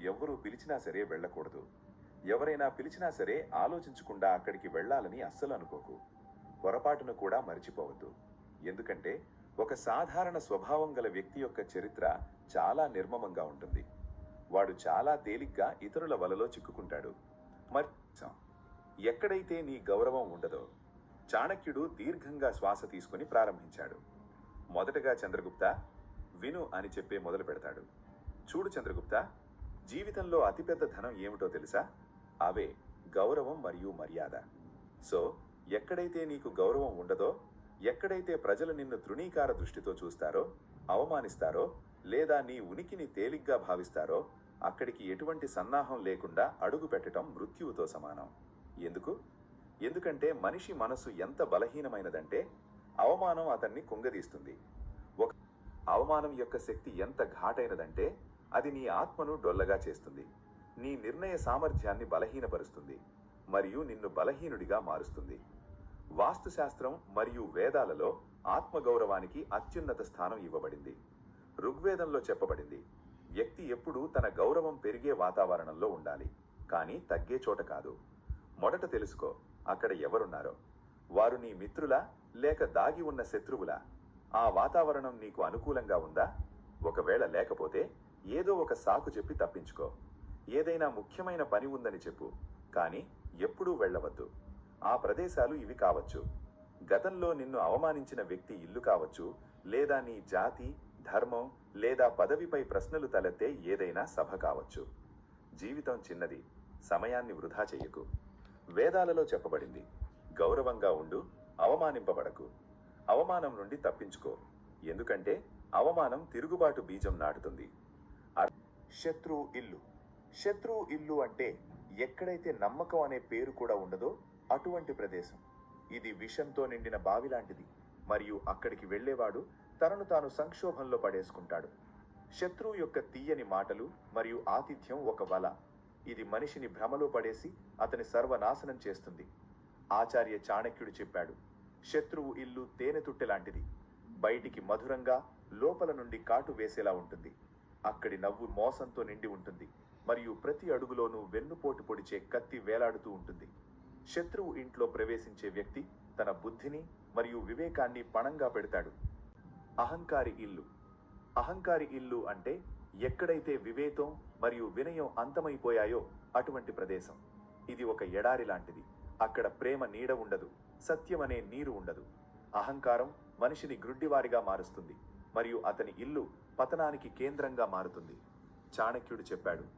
ఎవ్వరూ పిలిచినా సరే వెళ్ళకూడదు. ఎవరైనా పిలిచినా సరే ఆలోచించకుండా అక్కడికి వెళ్ళాలని అస్సలు అనుకోకు. పొరపాటును కూడా మరిచిపోవద్దు. ఎందుకంటే ఒక సాధారణ స్వభావం గల వ్యక్తి యొక్క చరిత్ర చాలా నిర్మమంగా ఉంటుంది. వాడు చాలా తేలిగ్గా ఇతరుల వలలో చిక్కుకుంటాడు. మరి ఎక్కడైతే నీ గౌరవం ఉండదో. చాణక్యుడు దీర్ఘంగా శ్వాస తీసుకుని ప్రారంభించాడు. మొదటగా చంద్రగుప్త, విను అని చెప్పే మొదలు పెడతాడు. చూడు చంద్రగుప్త, జీవితంలో అతిపెద్ద ధనం ఏమిటో తెలుసా? అవే గౌరవం మరియు మర్యాద. సో ఎక్కడైతే నీకు గౌరవం ఉండదో, ఎక్కడైతే ప్రజలు నిన్ను తృణీకార దృష్టితో చూస్తారో, అవమానిస్తారో, లేదా నీ ఉనికిని తేలిగ్గా భావిస్తారో, అక్కడికి ఎటువంటి సన్నాహం లేకుండా అడుగు పెట్టడం మృత్యువుతో సమానం. ఎందుకంటే మనిషి మనసు ఎంత బలహీనమైనదంటే అవమానం అతన్ని కుంగదీస్తుంది. ఒక అవమానం యొక్క శక్తి ఎంత ఘాటైనదంటే అది నీ ఆత్మను డొల్లగా చేస్తుంది, నీ నిర్ణయ సామర్థ్యాన్ని బలహీనపరుస్తుంది మరియు నిన్ను బలహీనుడిగా మారుస్తుంది. వాస్తుశాస్త్రం మరియు వేదాలలో ఆత్మగౌరవానికి అత్యున్నత స్థానం ఇవ్వబడింది. ఋగ్వేదంలో చెప్పబడింది, వ్యక్తి ఎప్పుడూ తన గౌరవం పెరిగే వాతావరణంలో ఉండాలి, కానీ తగ్గే చోట కాదు. మొదట తెలుసుకో, అక్కడ ఎవరున్నారో. వారు నీ మిత్రులా లేక దాగి ఉన్న శత్రువులా? ఆ వాతావరణం నీకు అనుకూలంగా ఉందా? ఒకవేళ లేకపోతే ఏదో ఒక సాకు చెప్పి తప్పించుకో. ఏదైనా ముఖ్యమైన పని ఉందని చెప్పు, కానీ ఎప్పుడూ వెళ్ళవద్దు. ఆ ప్రదేశాలు ఇవి కావచ్చు: గతంలో నిన్ను అవమానించిన వ్యక్తి ఇల్లు కావచ్చు, లేదా నీ జాతి, ధర్మం లేదా పదవిపై ప్రశ్నలు తలెత్తే ఏదైనా సభ కావచ్చు. జీవితం చిన్నది, సమయాన్ని వృధా చెయ్యకు. వేదాలలో చెప్పబడింది, గౌరవంగా ఉండు, అవమానింపబడకు. అవమానం నుండి తప్పించుకో, ఎందుకంటే అవమానం తిరుగుబాటు బీజం నాటుతుంది. శత్రువు ఇల్లు. శత్రువు ఇల్లు అంటే ఎక్కడైతే నమ్మకం అనే పేరు కూడా ఉండదో అటువంటి ప్రదేశం. ఇది విషంతో నిండిన బావి లాంటిది మరియు అక్కడికి వెళ్లేవాడు తనను తాను సంక్షోభంలో పడేసుకుంటాడు. శత్రువు యొక్క తీయని మాటలు మరియు ఆతిథ్యం ఒక వల. ఇది మనిషిని భ్రమలో పడేసి అతని సర్వనాశనం చేస్తుంది. ఆచార్య చాణక్యుడు చెప్పాడు, శత్రువు ఇల్లు తేనె తుట్టెలాంటిది. బయటికి మధురంగా, లోపల నుండి కాటు వేసేలా ఉంటుంది. అక్కడి నవ్వు మోసంతో నిండి ఉంటుంది మరియు ప్రతి అడుగులోనూ వెన్నుపోటు పొడిచే కత్తి వేలాడుతూ ఉంటుంది. శత్రువు ఇంట్లో ప్రవేశించే వ్యక్తి తన బుద్ధిని మరియు వివేకాన్ని పణంగా పెడతాడు. అహంకారి ఇల్లు. అహంకారి ఇల్లు అంటే ఎక్కడైతే వివేకం మరియు వినయం అంతమైపోయాయో అటువంటి ప్రదేశం. ఇది ఒక ఎడారి లాంటిది. అక్కడ ప్రేమ నీడ ఉండదు, సత్యమనే నీరు ఉండదు. అహంకారం మనిషిని గ్రుడ్డివారిగా మారుస్తుంది మరియు అతని ఇల్లు పతనానికి కేంద్రంగా మారుతుంది. చాణక్యుడు చెప్పాడు,